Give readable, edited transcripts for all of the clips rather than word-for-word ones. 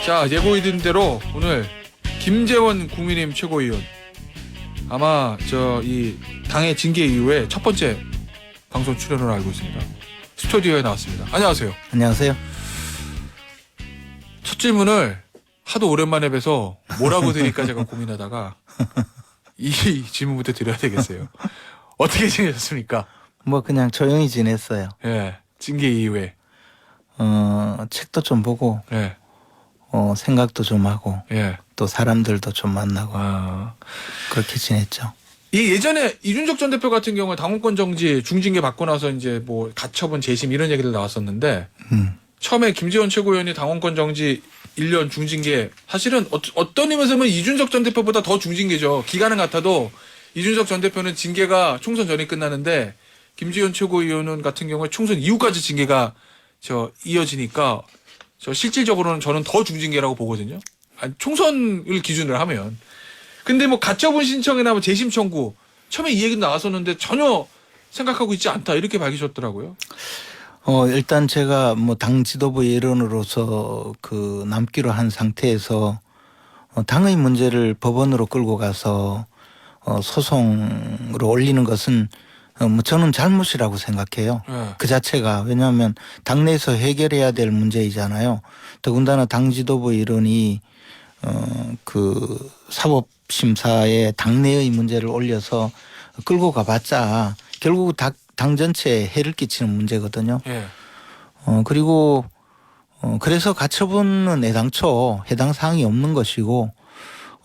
자, 예고해드린 대로 오늘 김재원 국민의힘 최고위원 아마 이 당의 징계 이후에 첫 번째 방송 출연으로 알고 있습니다. 스튜디오에 나왔습니다. 안녕하세요. 안녕하세요. 첫 질문을 하도 오랜만에 뵈서 뭐라고 드릴까 제가 고민하다가 이 질문부터 드려야 되겠어요. 어떻게 지내셨습니까? 뭐 그냥 조용히 지냈어요. 예, 징계 이후에. 책도 좀 보고 예, 생각도 좀 하고 예. 또 사람들도 좀 만나고 아. 그렇게 지냈죠. 이 예전에 이준석 전 대표 같은 경우에 당원권 정지 중징계 받고 나서 이제 뭐 가처분 재심 이런 얘기들 나왔었는데 처음에 김재원 최고위원이 당원권 정지 1년 중징계 사실은 어떤 의미에서 보면 이준석 전 대표보다 더 중징계죠. 기간은 같아도 이준석 전 대표는 징계가 총선 전에 끝나는데 김재원 최고위원 같은 경우에 총선 이후까지 징계가 이어지니까 실질적으로는 저는 더 중징계라고 보거든요. 아니, 총선을 기준으로 하면. 근데 뭐 가처분 신청이나 뭐 재심 청구 처음에 이 얘기도 나왔었는데 전혀 생각하고 있지 않다 이렇게 밝히셨더라고요. 일단 제가 뭐 당 지도부 일원으로서 남기로 한 상태에서 당의 문제를 법원으로 끌고 가서 소송으로 올리는 것은 뭐 저는 잘못이라고 생각해요. 네. 그 자체가. 왜냐하면 당내에서 해결해야 될 문제이잖아요. 더군다나 당 지도부 일원이 사법심사에 당내의 문제를 올려서 끌고 가봤자 결국 당 전체에 해를 끼치는 문제거든요. 예. 그리고 그래서 가처분은 애당초 해당 사항이 없는 것이고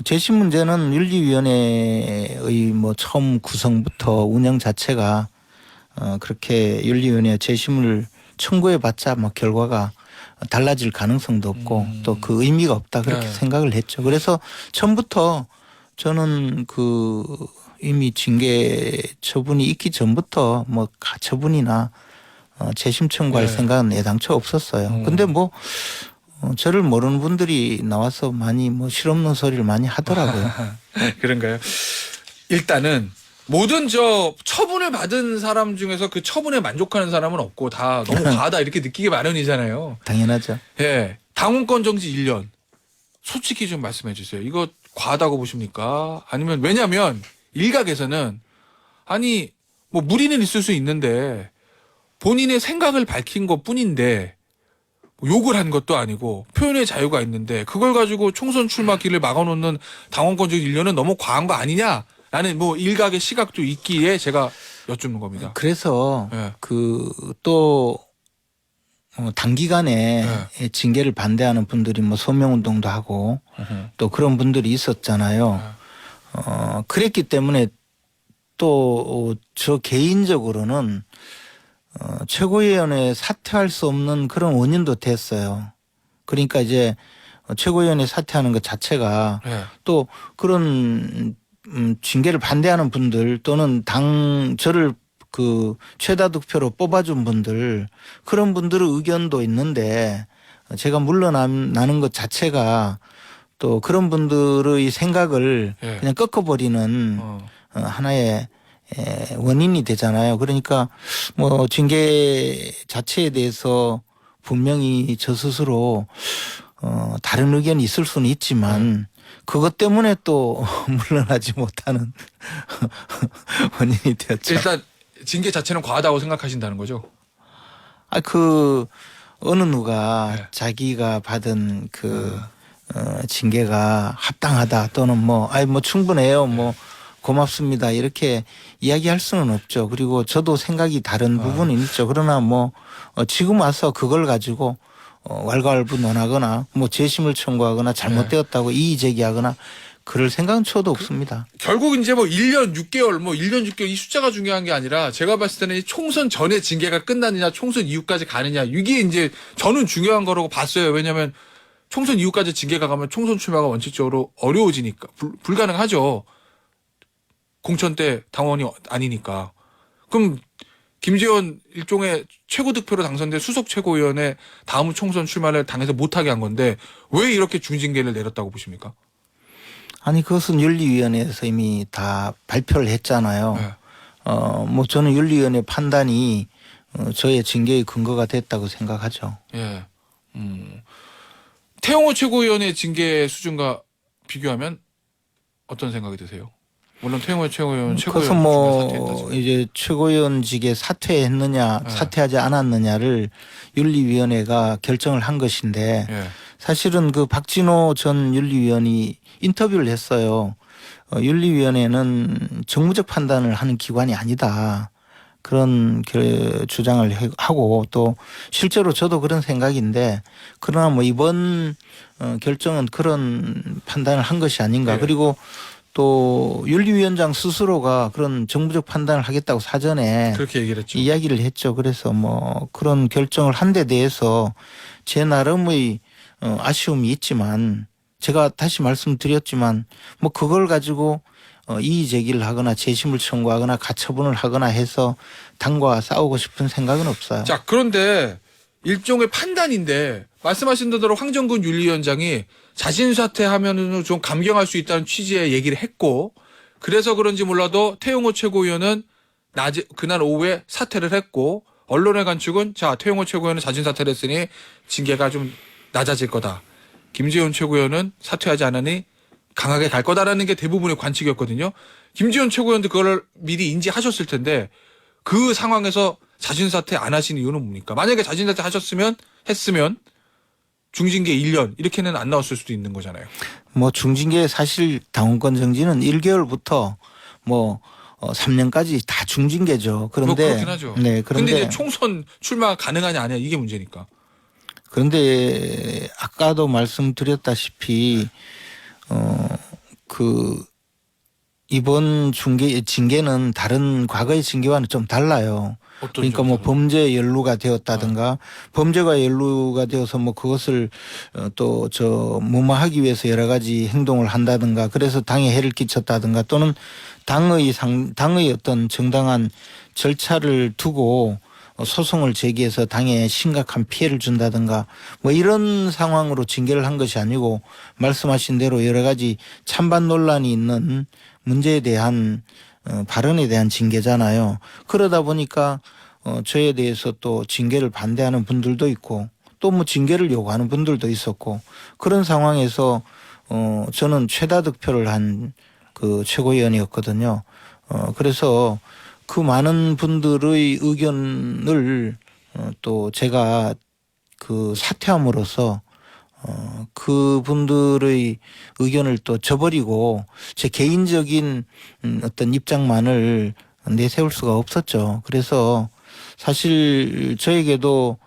재심 문제는 윤리위원회의 뭐 처음 구성부터 운영 자체가 그렇게 윤리위원회 재심을 청구해봤자 뭐 결과가 달라질 가능성도 없고 또 그 의미가 없다 그렇게 네. 생각을 했죠. 그래서 처음부터 저는 이미 징계 처분이 있기 전부터 뭐 가처분이나 재심 청구할 네. 생각은 애당초 없었어요. 근데 뭐 저를 모르는 분들이 나와서 많이 뭐 실없는 소리를 많이 하더라고요. 그런가요? 일단은 모든 처분을 받은 사람 중에서 그 처분에 만족하는 사람은 없고 다 너무 과하다 이렇게 느끼기 마련이잖아요. 당연하죠. 예. 당원권 정지 1년. 솔직히 좀 말씀해 주세요. 이거 과하다고 보십니까? 아니면 왜냐면 일각에서는 아니 뭐 무리는 있을 수 있는데 본인의 생각을 밝힌 것뿐인데 욕을 한 것도 아니고 표현의 자유가 있는데 그걸 가지고 총선 출마길을 막아놓는 당원권 정지 1년은 너무 과한 거 아니냐라는 뭐 일각의 시각도 있기에 제가 여쭙는 겁니다. 그래서 예. 또 단기간에 징계를 반대하는 분들이 뭐 소명운동도 하고 또 그런 분들이 있었잖아요. 그랬기 때문에 또 저 개인적으로는 최고위원회 사퇴할 수 없는 그런 원인도 됐어요. 그러니까 이제 최고위원회 사퇴하는 것 자체가 예. 또 그런 징계를 반대하는 분들 또는 저를 최다 득표로 뽑아준 분들 그런 분들의 의견도 있는데 제가 물러나는 것 자체가 또 그런 분들의 생각을 예. 그냥 꺾어버리는 하나의 원인이 되잖아요. 그러니까 뭐 징계 자체에 대해서 분명히 저 스스로 다른 의견이 있을 수는 있지만 그것 때문에 또 물러나지 못하는 원인이 되었죠. 일단 징계 자체는 과하다고 생각하신다는 거죠? 어느 누가 네. 자기가 받은 징계가 합당하다 또는 뭐 충분해요. 뭐 고맙습니다. 이렇게 이야기할 수는 없죠. 그리고 저도 생각이 다른 부분은 있죠. 그러나 뭐 지금 와서 그걸 가지고 왈가왈부 논하거나 뭐 재심을 청구하거나 잘못되었다고 이의 제기하거나 그럴 생각은 저도 없습니다. 결국 이제 뭐 1년 6개월, 뭐 1년 6개월 이 숫자가 중요한 게 아니라 제가 봤을 때는 총선 전에 징계가 끝나느냐, 총선 이후까지 가느냐, 이게 이제 저는 중요한 거라고 봤어요. 왜냐하면 총선 이후까지 징계가 가면 총선 출마가 원칙적으로 어려워지니까, 불가능하죠. 공천 때 당원이 아니니까. 그럼 김재원 일종의 최고 득표로 당선된 수석 최고위원의 다음 총선 출마를 당에서 못하게 한 건데 왜 이렇게 중징계를 내렸다고 보십니까? 아니 그것은 윤리위원회에서 이미 다 발표를 했잖아요. 네. 뭐 저는 윤리위원회 판단이 저의 징계의 근거가 됐다고 생각하죠. 예. 태영호 최고위원의 징계 수준과 비교하면 어떤 생각이 드세요? 물론 태영호 최고위원 그래서 사퇴했다지만. 이제 최고위원직에 사퇴했느냐 네. 사퇴하지 않았느냐를 윤리위원회가 결정을 한 것인데 예. 사실은 그 박진호 전 윤리위원이 인터뷰를 했어요. 윤리위원회는 정무적 판단을 하는 기관이 아니다. 그런 주장을 하고 또 실제로 저도 그런 생각인데 그러나 뭐 이번 결정은 그런 판단을 한 것이 아닌가. 네. 그리고 또 윤리위원장 스스로가 그런 정부적 판단을 하겠다고 사전에 그렇게 얘기를 했죠. 이야기를 했죠. 그래서 뭐 그런 결정을 한 데 대해서 제 나름의 아쉬움이 있지만 제가 다시 말씀드렸지만 뭐 그걸 가지고 이의 제기를 하거나 재심을 청구하거나 가처분을 하거나 해서 당과 싸우고 싶은 생각은 없어요. 자, 그런데 일종의 판단인데 말씀하신 대로 황정근 윤리위원장이 자진 사퇴하면은 좀 감경할 수 있다는 취지의 얘기를 했고 그래서 그런지 몰라도 태용호 최고위원은 그날 오후에 사퇴를 했고 언론의 관측은 자 태용호 최고위원은 자진 사퇴를 했으니 징계가 좀 낮아질 거다. 김재원 최고위원은 사퇴하지 않으니 강하게 갈 거다라는 게 대부분의 관측이었거든요. 김재원 최고위원도 그걸 미리 인지하셨을 텐데 그 상황에서 자진 사퇴 안 하신 이유는 뭡니까? 만약에 자진 사퇴 했으면 중징계 1년 이렇게는 안 나왔을 수도 있는 거잖아요. 뭐 중징계 사실 당원권 정지는 1개월부터 뭐 3년까지 다 중징계죠. 그런데 뭐 그렇긴 하죠. 네, 그런데 이제 총선 출마 가능하냐 아니냐 이게 문제니까. 그런데 아까도 말씀드렸다시피 그 이번 징계는 다른 과거의 징계와는 좀 달라요. 그러니까 뭐 범죄 연루가 되었다든가 범죄가 연루가 되어서 뭐 그것을 또 무마하기 위해서 여러 가지 행동을 한다든가 그래서 당에 해를 끼쳤다든가 또는 당의 어떤 정당한 절차를 두고 소송을 제기해서 당에 심각한 피해를 준다든가 뭐 이런 상황으로 징계를 한 것이 아니고 말씀하신 대로 여러 가지 찬반 논란이 있는 문제에 대한 발언에 대한 징계잖아요. 그러다 보니까 저에 대해서 또 징계를 반대하는 분들도 있고 또 뭐 징계를 요구하는 분들도 있었고 그런 상황에서 저는 최다 득표를 한 그 최고위원이었거든요. 그래서 그 많은 분들의 의견을 또 제가 그 사퇴함으로써 그분들의 의견을 또 저버리고 제 개인적인 어떤 입장만을 내세울 수가 없었죠. 그래서 사실 저에게도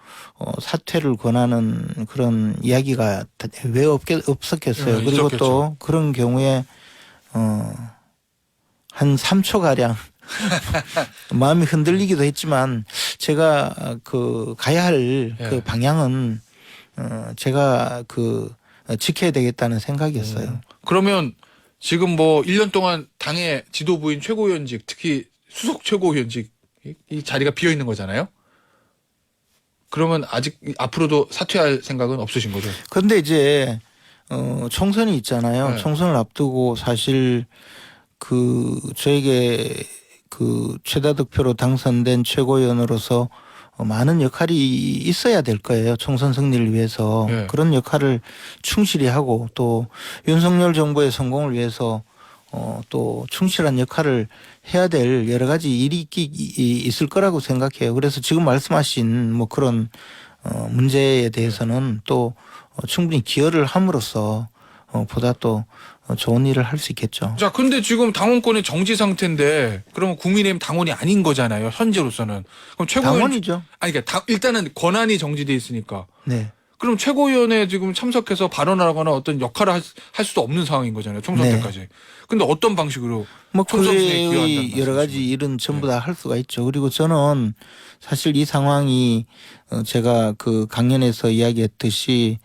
사퇴를 권하는 그런 이야기가 왜 없었겠어요. 그리고 있었겠죠. 또 그런 경우에 한 3초가량 마음이 흔들리기도 했지만 제가 그 가야 할 그 방향은 제가 지켜야 되겠다는 생각이었어요. 그러면 지금 뭐 1년 동안 당의 지도부인 최고위원직 특히 수석 최고위원직 이 자리가 비어 있는 거잖아요. 그러면 아직 앞으로도 사퇴할 생각은 없으신 거죠? 그런데 이제 총선이 있잖아요. 네. 총선을 앞두고 사실 저에게 최다 득표로 당선된 최고위원으로서 많은 역할이 있어야 될 거예요. 총선 승리를 위해서. 네. 그런 역할을 충실히 하고 또 윤석열 정부의 성공을 위해서 또 충실한 역할을 해야 될 여러 가지 일이 있을 거라고 생각해요. 그래서 지금 말씀하신 뭐 그런 문제에 대해서는 또 충분히 기여를 함으로써 보다 또 좋은 일을 할 수 있겠죠. 자, 근데 지금 당원권이 정지 상태인데 그러면 국민의힘 당원이 아닌 거잖아요. 현재로서는. 그럼 최고위원 당원이죠. 아니 그러니까 일단은 권한이 정지돼 있으니까. 네. 그럼 최고위원회 지금 참석해서 발언하거나 어떤 역할을 할 수도 없는 상황인 거잖아요. 총선 네. 때까지. 근데 어떤 방식으로 뭐 총선 승리에 기여한다는 그의 여러 가지 말씀이시죠? 일은 전부 다 할 수가 있죠. 그리고 저는 사실 이 상황이 제가 그 강연에서 이야기했듯이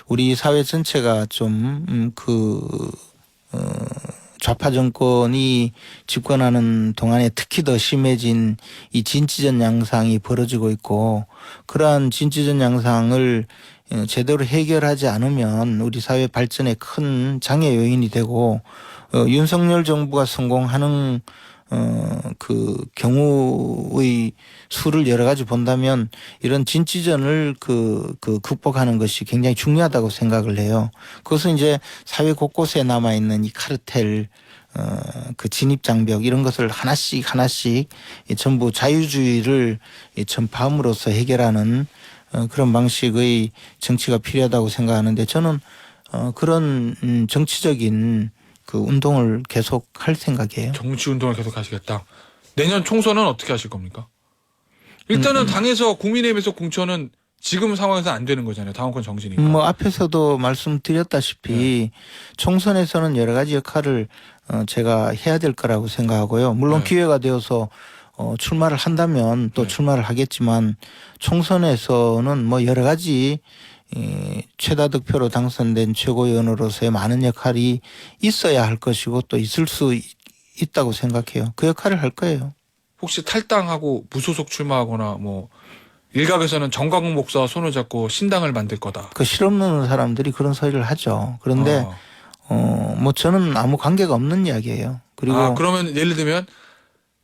우리 사회 전체가 좀 좌파 정권이 집권하는 동안에 특히 더 심해진 이 진취전 양상이 벌어지고 있고 그러한 진취전 양상을 제대로 해결하지 않으면 우리 사회 발전에 큰 장애 요인이 되고 윤석열 정부가 성공하는 그 경우의 수를 여러 가지 본다면 이런 진취전을 극복하는 것이 굉장히 중요하다고 생각을 해요. 그것은 이제 사회 곳곳에 남아 있는 이 카르텔 그 진입 장벽 이런 것을 하나씩 전부 자유주의를 전파함으로써 해결하는 그런 방식의 정치가 필요하다고 생각하는데 저는 그런 정치적인 그 운동을 계속 할 생각이에요. 정치 운동을 계속 하시겠다. 내년 총선은 어떻게 하실 겁니까? 일단은 당에서 국민의힘에서 공천은 지금 상황에서 안 되는 거잖아요. 당원권 정지니까. 뭐 앞에서도 말씀드렸다시피 총선에서는 여러 가지 역할을 제가 해야 될 거라고 생각하고요. 물론 기회가 되어서 출마를 한다면 또 출마를 하겠지만 총선에서는 뭐 여러 가지 최다 득표로 당선된 최고위원으로서의 많은 역할이 있어야 할 것이고 또 있을 수 있다고 생각해요. 그 역할을 할 거예요. 혹시 탈당하고 무소속 출마하거나 뭐 일각에서는 정광훈 목사와 손을 잡고 신당을 만들 거다. 그 실없는 사람들이 그런 소리를 하죠. 그런데 뭐 저는 아무 관계가 없는 이야기예요. 그리고 그러면 예를 들면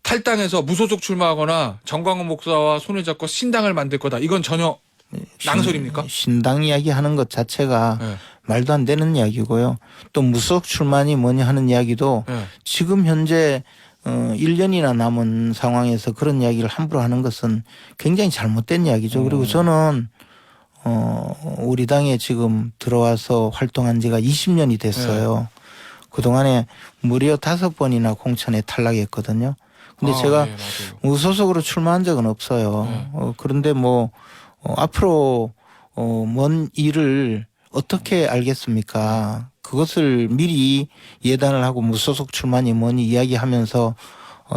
탈당해서 무소속 출마하거나 정광훈 목사와 손을 잡고 신당을 만들 거다. 이건 전혀 낭설입니까? 신당 이야기하는 것 자체가 말도 안 되는 이야기고요. 또 무소속 출마니 뭐니 하는 이야기도 지금 현재 1년이나 남은 상황에서 그런 이야기를 함부로 하는 것은 굉장히 잘못된 이야기죠. 그리고 저는 우리 당에 지금 들어와서 활동한 지가 20년이 됐어요. 그동안에 무려 5번이나 공천에 탈락했거든요. 근데 제가 무소속으로 출마한 적은 없어요. 그런데 뭐 앞으로 뭔 일을 어떻게 알겠습니까? 그것을 미리 예단을 하고 무소속 출마니 뭐니 이야기하면서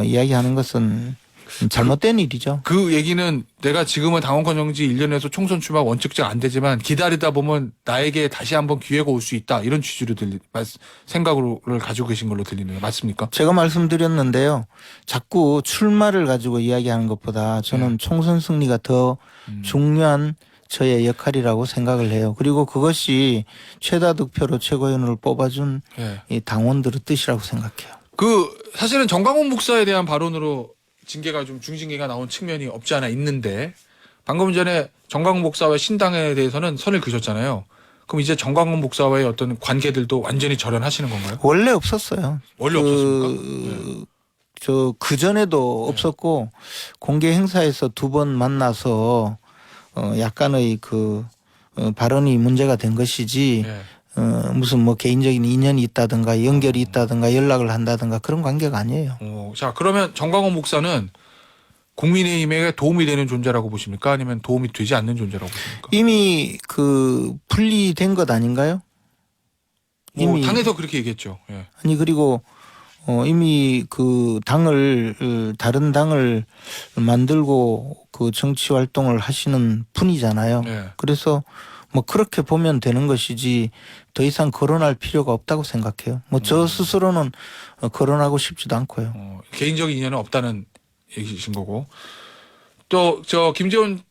이야기하는 것은 잘못된 일이죠. 그 얘기는 내가 지금은 당원권 정지 1년에서 총선 출마 원칙적 안 되지만 기다리다 보면 나에게 다시 한번 기회가 올 수 있다. 이런 취지로 생각을 가지고 계신 걸로 들리네요. 맞습니까? 제가 말씀드렸는데요. 자꾸 출마를 가지고 이야기하는 것보다 저는 총선 승리가 더 중요한 저의 역할이라고 생각을 해요. 그리고 그것이 최다 득표로 최고위원을 뽑아준 이 당원들의 뜻이라고 생각해요. 사실은 정광훈 목사에 대한 발언으로 징계가 좀 중징계가 나온 측면이 없지 않아 있는데 방금 전에 정광훈 목사와 신당에 대해서는 선을 그셨잖아요. 그럼 이제 정광훈 목사와의 어떤 관계들도 완전히 절연하시는 건가요? 원래 없었어요. 원래 없었습니까? 그 전에도 없었고 공개 행사에서 2번 만나서 약간의 발언이 문제가 된 것이지 무슨 뭐 개인적인 인연이 있다든가 연결이 있다든가 연락을 한다든가 그런 관계가 아니에요. 자, 그러면 정광훈 목사는 국민의힘에 도움이 되는 존재라고 보십니까? 아니면 도움이 되지 않는 존재라고 보십니까? 이미 분리된 것 아닌가요? 이미 당에서 그렇게 얘기했죠. 아니 그리고 이미 다른 당을 만들고 정치 활동을 하시는 분이잖아요. 그래서 뭐 그렇게 보면 되는 것이지 더 이상 거론할 필요가 없다고 생각해요. 뭐 저 스스로는 거론하고 싶지도 않고요. 개인적인 인연은 없다는 얘기신 거고. 또 김재원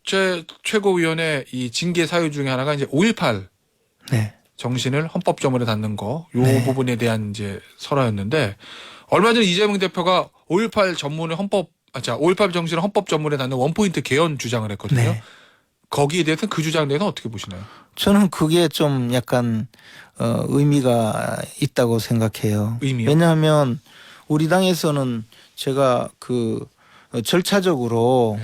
최고위원의 이 징계 사유 중에 하나가 이제 5.18 정신을 헌법점으로 닫는 거, 요 부분에 대한 이제 설화였는데 얼마 전 이재명 대표가 5.18 정신을 헌법 전문에 닫는 원포인트 개헌 주장을 했거든요. 거기에 대해서는 그 주장에 대해서 어떻게 보시나요? 저는 그게 좀 약간 의미가 있다고 생각해요. 의미요? 왜냐하면 우리 당에서는 제가 절차적으로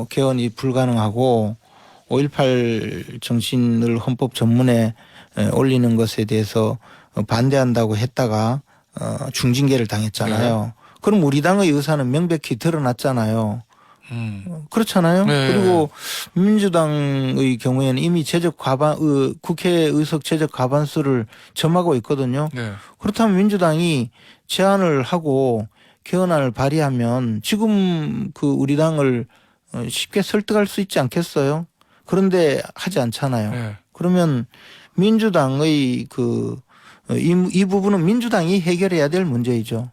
개헌이 불가능하고 5.18 정신을 헌법 전문에 올리는 것에 대해서 반대한다고 했다가 중징계를 당했잖아요. 그럼 우리 당의 의사는 명백히 드러났잖아요. 그렇잖아요. 그리고 민주당의 경우에는 이미 국회 의석 제적 과반수를 점하고 있거든요. 그렇다면 민주당이 제안을 하고 개헌안을 발의하면 지금 우리 당을 쉽게 설득할 수 있지 않겠어요? 그런데 하지 않잖아요. 그러면 민주당의 이 부분은 민주당이 해결해야 될 문제이죠.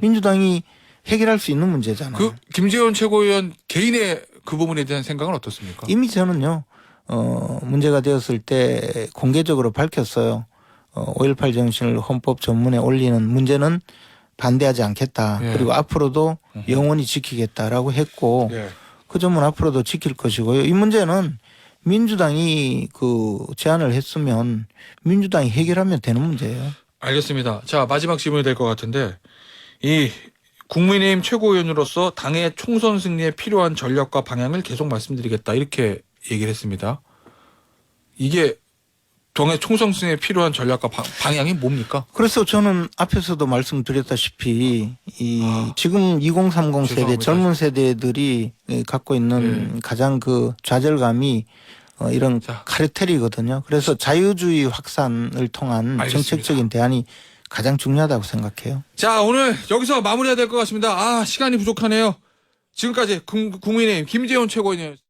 민주당이 해결할 수 있는 문제잖아요. 김재원 최고위원 개인의 그 부분에 대한 생각은 어떻습니까? 이미 저는요, 문제가 되었을 때 공개적으로 밝혔어요. 5.18 정신을 헌법 전문에 올리는 문제는 반대하지 않겠다. 예. 그리고 앞으로도 영원히 지키겠다라고 했고 예. 그 점은 앞으로도 지킬 것이고요. 이 문제는 민주당이 그 제안을 했으면 민주당이 해결하면 되는 문제예요. 알겠습니다. 자, 마지막 질문이 될 것 같은데 이 국민의힘 최고위원으로서 당의 총선 승리에 필요한 전략과 방향을 계속 말씀드리겠다 이렇게 얘기를 했습니다. 이게 당의 총선 승리에 필요한 전략과 방향이 뭡니까? 그래서 저는 앞에서도 말씀드렸다시피 지금 2030 세대 죄송합니다. 젊은 세대들이 갖고 있는 가장 그 좌절감이 이런 자. 카르텔이거든요. 그래서 자유주의 확산을 통한 알겠습니다. 정책적인 대안이 가장 중요하다고 생각해요. 자, 오늘 여기서 마무리해야 될 것 같습니다. 시간이 부족하네요. 지금까지 국민의힘 김재원 최고위원이었습니다.